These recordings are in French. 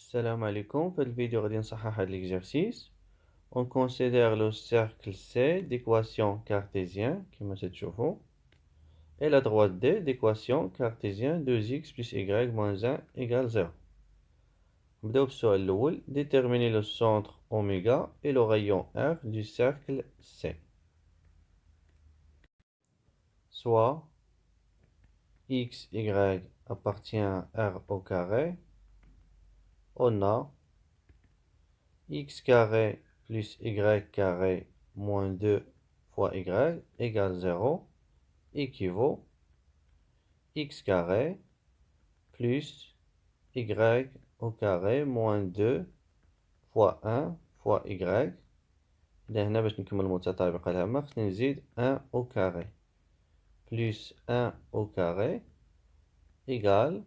Salam alaikum. Dans cette vidéo, on va نصحح l'exercice. On considère le cercle C d'équation cartésienne, comme vous voyez, et la droite D d'équation cartésienne 2x plus y moins 1 égale 0. نبداو بالسؤال الأول. Déterminer le centre oméga et le rayon R du cercle C. Soit x, y appartient à R au carré, on a x carré plus y carré moins 2 fois y égale 0 équivaut x carré plus y au carré moins 2 fois 1 fois y. لهنا باش نكمل المتطابقة العامة خصني نزيد 1 au carré plus 1 au carré égal.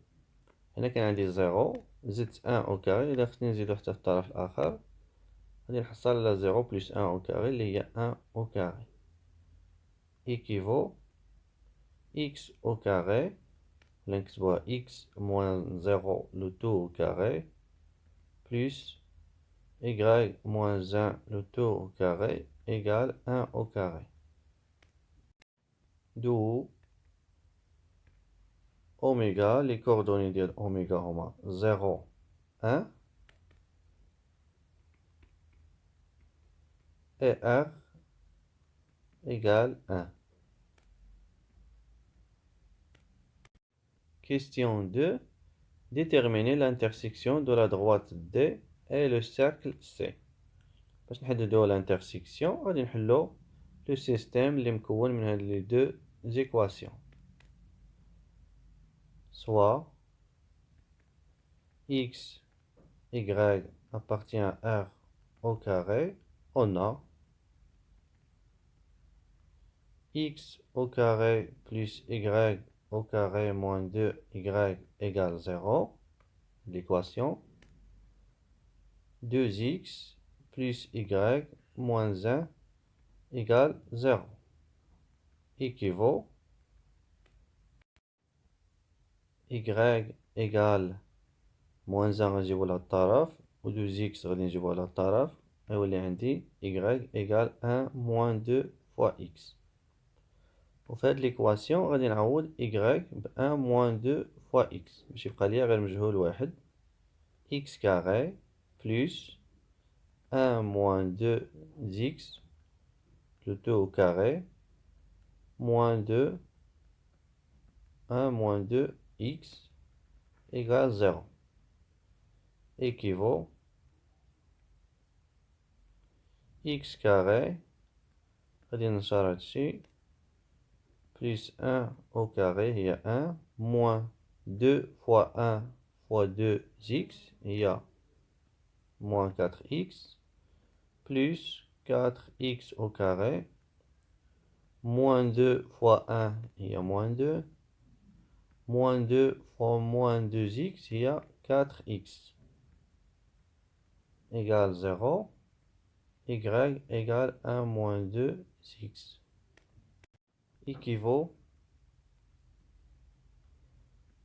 هنا كان عندي 0 زدت 1 au carré إذا خصني نزيدو حتى في الطرف الآخر غادي نحصل على 0 plus 1 au carré اللي هي 1 au carré équivaut x au carré, نكتبوها x moins 0 le tout au carré, plus y moins 1 le tout au carré égale 1 au carré. D'où oméga, les coordonnées de oméga هما 0, 1 et r égale 1. Question 2. Déterminer l'intersection de la droite D et le cercle C. باش نحددو l'intersection غادي نحلو le système اللي مكون من هاد les deux équations. Soit x, y appartient à R au carré, on a x au carré plus y au carré moins 2y égale 0, l'équation. 2x plus y moins 1 égale 0, équivaut y égale moins 1 غنجيبو لها الطرف و 2x غادي نجيبوها لها الطرف غيولي عندي y égale 1 moins 2 fois x. وفي هاد ليكواسيون غادي نعوض y ب 1 moins 2 fois x باش يبقى ليا غير مجهول واحد x carré plus 1 moins 2x le tout au carré moins 2 1 moins 2x égale 0 équivaut x carré غادي نشر هادشي plus 1 au carré هي 1 moins 2 fois 1 fois 2x هي moins 4x plus 4x au carré moins 2 fois 1 هي moins 2 moins 2 fois moins 2x هي 4x égale 0 y égale 1 moins 2x équivaut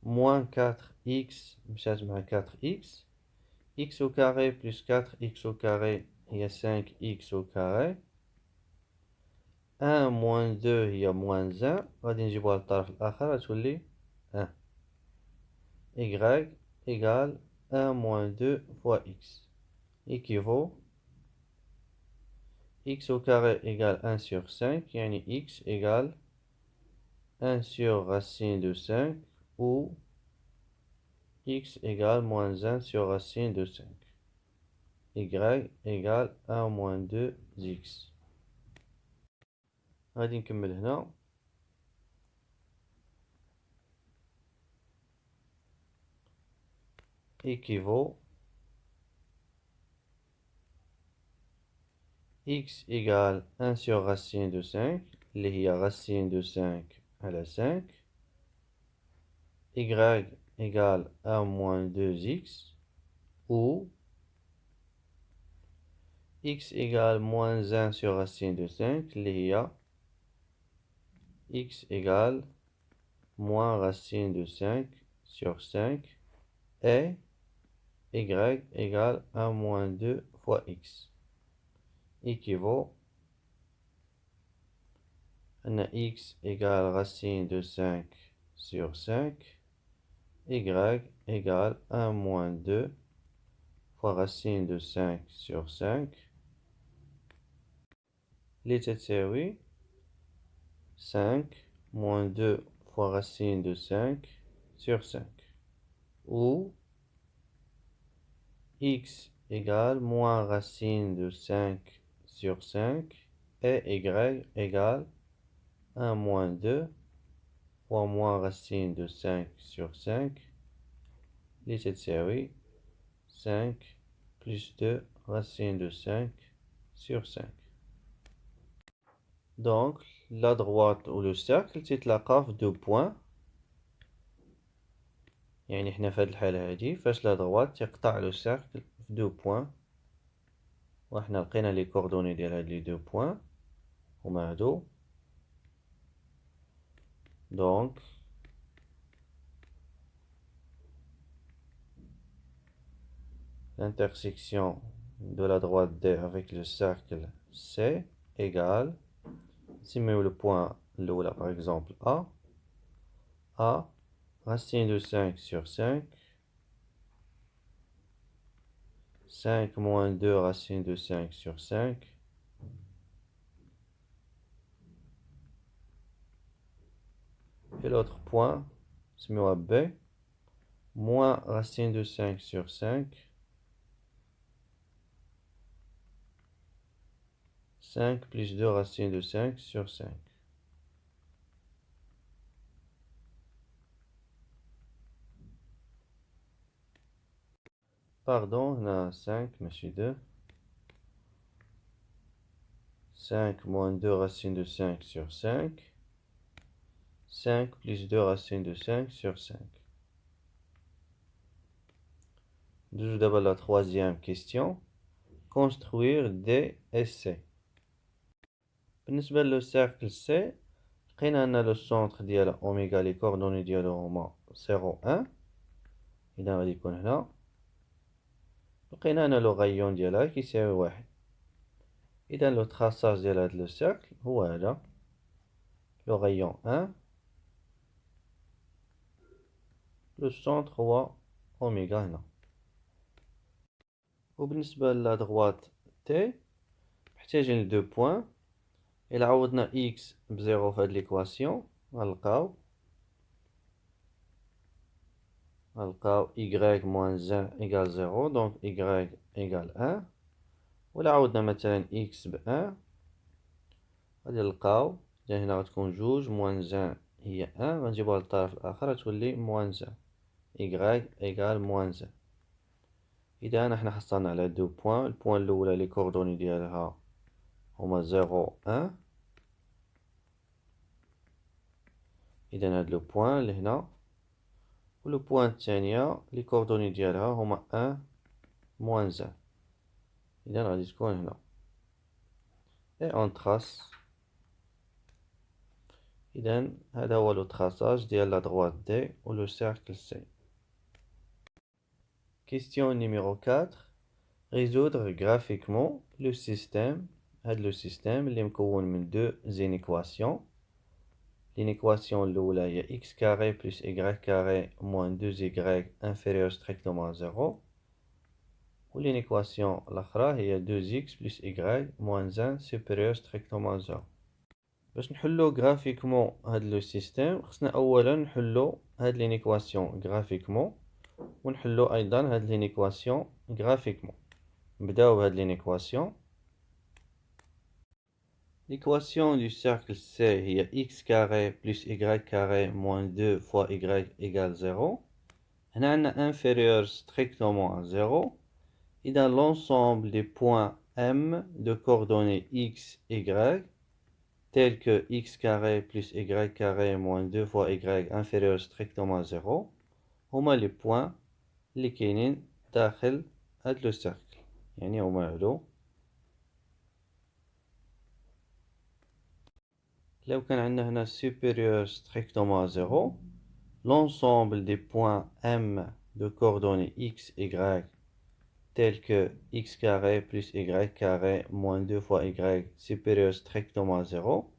moins 4x مشات مع 4x x au carré plus 4x au carré هي 5x au carré 1 moins 2 هي moins 1 غادي نجيبوها للطرف الآخر غتولي 1 y égale 1 moins 2 fois x équivaut x au carré égale 1 sur 5 يعني x égale 1 sur racine de 5 ou x égale moins 1 sur racine de 5 y égale 1 moins 2x. غادي نكمل هنا équivaut x égale 1 sur racine de 5 اللي هي racine de 5 على 5 y égale 1 moins 2x ou x égale moins 1 sur racine de 5 اللي هي x égale moins racine de 5 sur 5 et y égale 1 moins 2 fois x. Équivaut à x égale racine de 5 sur 5. Y égale 1 moins 2 fois racine de 5 sur 5. Les تساوي 5 moins 2 fois racine de 5 sur 5. Ou x égale moins racine de 5 sur 5 et y égale 1 moins 2 fois moins racine de 5 sur 5. Les تساوي 5 plus 2 racine de 5 sur 5. Donc, la droite ou le cercle تتلاقى في 2 points. يعني احنا في هاد الحالة هادي فاش لا droite تقطع لو cercle في 2 points. واحنا لقينا لي كوردوني ديال هاد لي 2 points هما هادو. Donc, l'intersection de la droite D avec le cercle C égale, si on met le point là par exemple A, racine de 5 sur 5, 5 moins 2 racine de 5 sur 5, et l'autre point, si on met B, moins racine de 5 sur 5, 5 plus 2 racine de 5 sur 5. Pardon, on a 5, monsieur 2. 5 moins 2 racine de 5 sur 5. 5 plus 2 racine de 5 sur 5. Nous d'abord la troisième question. Construire D et C. بالنسبة للcercle C, لقينا أن le centre ديال أوميغا les coordonnées ديالو هما 0 1. إذا غادي يكون هنا. لقينا أن le rayon ديالها كيساوي 1. إذا le traçage ديال هاد le cercle هو هذا. Le rayon 1. Le centre هو أوميغا هنا. وبالنسبة لا droite T, محتاجين 2 points. إلا عوضنا x بزيرو في هاد ليكواسيون غنلقاو y moins 1 égale 0 donc y égale 1. وإلا عوضنا مثلا x ب 1 غادي نلقاو هنا غتكون جوج moins 1 هي 1 غنجيبوها للطرف الآخر غتولي moins 1 y égale moins 1. إذا حنا حصلنا على 2 points. البوان الأولى لي كوردوني ديالها هما 0 1. إذا هاد لو بوان لهنا و لو بوان الثانية لي كوردوني ديالها هما 1 moins 1. إذا غادي تكون هنا et on trace. إذا هذا هو لو traçage ديال لا droite D و لو cercle C. Question numéro 4. Résoudre graphiquement le système. هاد لو système اللي مكون من 2 équations. L'équation الأولى هي x carré plus y carré moins 2y inférieur strictement à 0. و l'équation الأخرى هي 2x plus y moins 1 supérieur strictement à 0. باش نحلو graphiquement هاد لو système خصنا أولا نحلو هاد l'équation graphiquement و نحلو أيضا هاد l'équation graphiquement. نبداو بهاد l'équation. L'équation du cercle C est x carré plus y carré moins 2 fois y égale 0. On a inférieur strictement à 0. Et dans l'ensemble des points M de coordonnées x, y, tels que x carré plus y carré moins 2 fois y inférieur strictement à 0, هما les points اللي كاينين داخل هاد لو cercle. يعني هما هادو. Là où on a supérieur strictement à 0, l'ensemble des points M de coordonnées x, y tels que x carré plus y carré moins 2 fois y supérieur strictement à 0.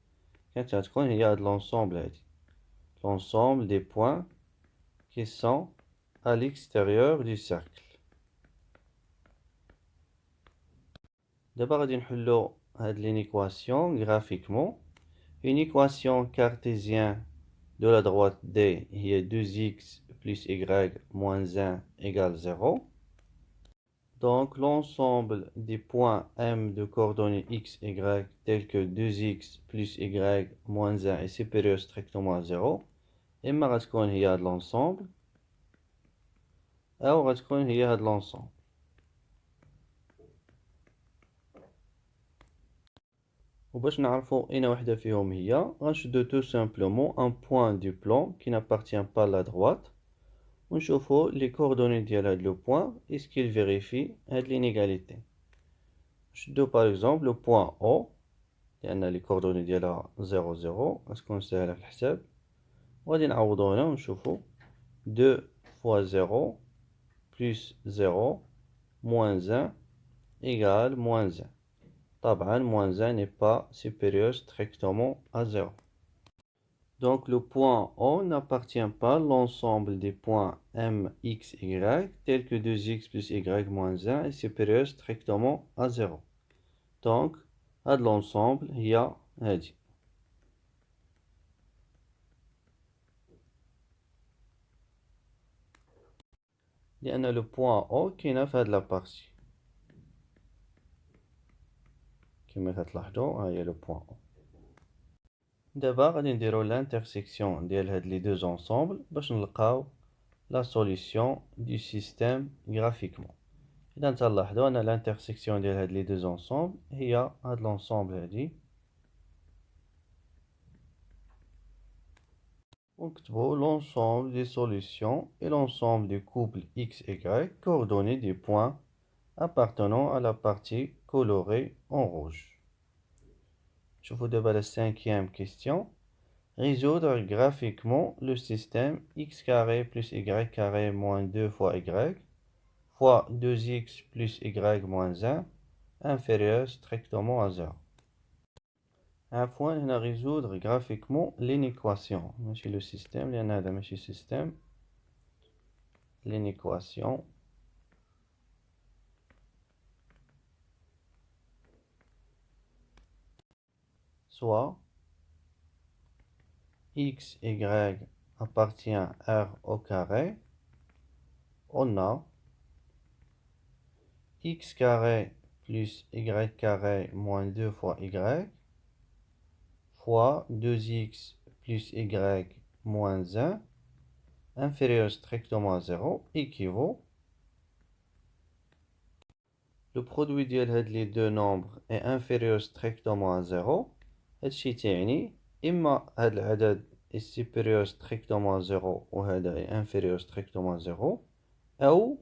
Il y a de l'ensemble des points qui sont à l'extérieur du cercle. D'abord, on va résoudre l'équation graphiquement. Une équation cartésienne de la droite D est 2x plus y moins 1 égale 0. Donc, l'ensemble des points M de coordonnées x, y tels que 2x plus y moins 1 est supérieur strictement à 0. Et ma غتكون هي هاد l'ensemble أو غتكون هي هاد l'ensemble. وباش نعرفو أين وحدة فيهم هي غنشدو tout simplement un point du plan qui n'appartient pas à la droite ونشوفو les coordonnées ديال هاد le point est-ce qu'il vérifie هاد l'inégalité. نشدو par exemple le point O لأن les coordonnées ديالها 0 0 غتكون ساهلة في الحساب وغادي نعوضو هنا ونشوفو 2 fois 0 plus 0 moins 1 égale moins 1. طبعا moins 1 n'est pas supérieur strictement à 0. Donc le point O n'appartient pas à l'ensemble des points M, X, Y tels que 2x plus Y moins 1 est supérieur strictement à 0. Donc à l'ensemble il y a هادي. لأن le point O كاين في هاد la partie. كما كتلاحظوا ها هي le point O. دابا غادي نديرو l'intersection ديال هاد les deux ensembles باش نلقاو la solution du système graphiquement. إذا تلاحظوا أن l'intersection ديال هاد les deux ensembles هي هاد l'ensemble هادي. ونكتبو l'ensemble des solutions et l'ensemble du couple x, y coordonnées des points appartenant à la partie colorée en rouge. Je vous donne la cinquième question. Résoudre graphiquement le système x carré plus y carré moins 2 fois y fois 2x plus y moins 1 inférieur strictement à 0. عفوا هنا résoudre graphiquement l'inéquation ماشي le système لأن هذا ماشي système. L'inéquation soit x, y appartient à R au carré, on a x carré plus y carré moins 2 fois y fois 2x plus y moins 1 inférieur strictement à 0 équivaut. Le produit de les deux nombres est inférieur strictement à 0. هادشي تعني إما هاد العدد est supérieur strictement à 0 وهذا est inférieur strictement à 0 أو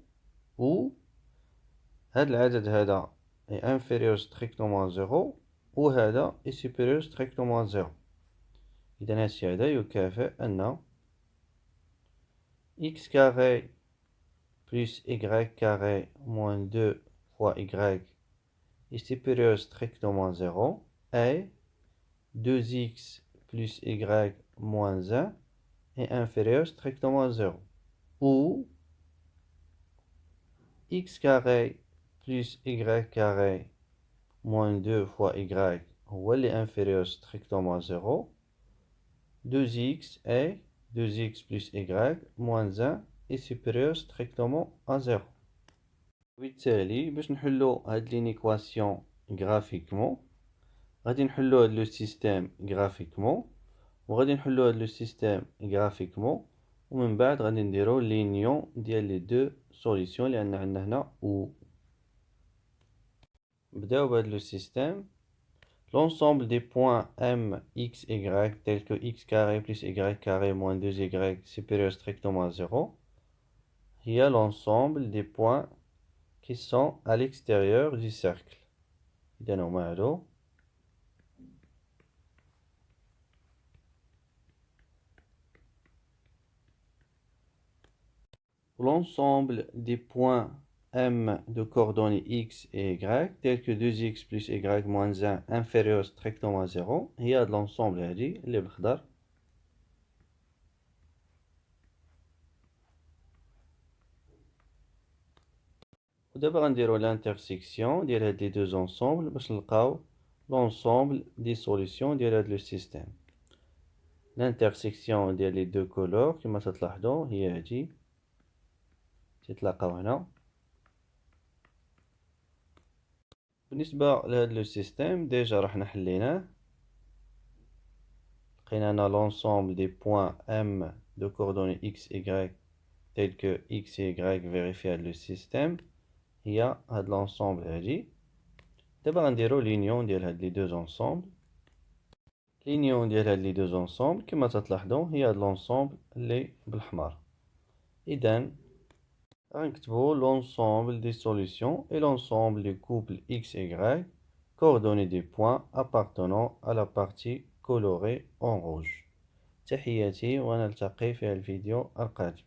هاد العدد هذا est inférieur strictement à 0 وهذا est supérieur strictement à 0. إذا هادشي هذا يكافئ أن x carré plus y carré moins 2 fois y est supérieur strictement à 0 et 2x plus y moins 1 est inférieur strictement à 0. Ou x carré plus y carré moins 2 fois y est inférieur strictement à 0. 2x et 2x plus y moins 1 est supérieur strictement à 0. وبالتالي باش نحلو هاد l'inéquation graphiquement غادي نحلو هاد لو سيستيم graphiquement وغادي نحلو هاد لو سيستيم graphiquement ومن بعد غادي نديرو لينيون ديال لي دو سوليسيون لان عندنا هنا و نبداو بهاد لو سيستيم. L'ensemble des points M, X, Y tels que x carré plus y carré moins 2y supérieur strictement à 0 il y a l'ensemble des points qui sont à l'extérieur du cercle. إذا هما هادو l'ensemble des points M de coordonnées X et Y, tel que 2X plus Y moins 1 inférieur strictement à 0, il y a de l'ensemble هذه اللي بالخضر. ودابا غنديرو l'intersection ديال هاد les deux ensembles باش نلقاو l'ensemble des solutions ديال هاد le système. L'intersection ديال les deux couleurs كما تلاحظوا هي هادي تتلاقاو هنا. بالنسبة لهاد لو سيستيم ديجا رحنا حليناه، لقينا هنا l'ensemble des points M de coordonnées X, Y tel que X et Y vérifié هاد لو سيستيم هي هاد l'ensemble هادي. دابا غنديرو l'union ديال هاد لي deux ensembles. l'union ديال هاد لي deux ensembles كما تلاحظوا هي هاد l'ensemble اللي بالحمار. إذن غنكتبو l'ensemble des solutions et l'ensemble des couples X et Y coordonnées des points appartenant à la partie colorée en rouge. تحياتي ونلتقي في الفيديو القادم.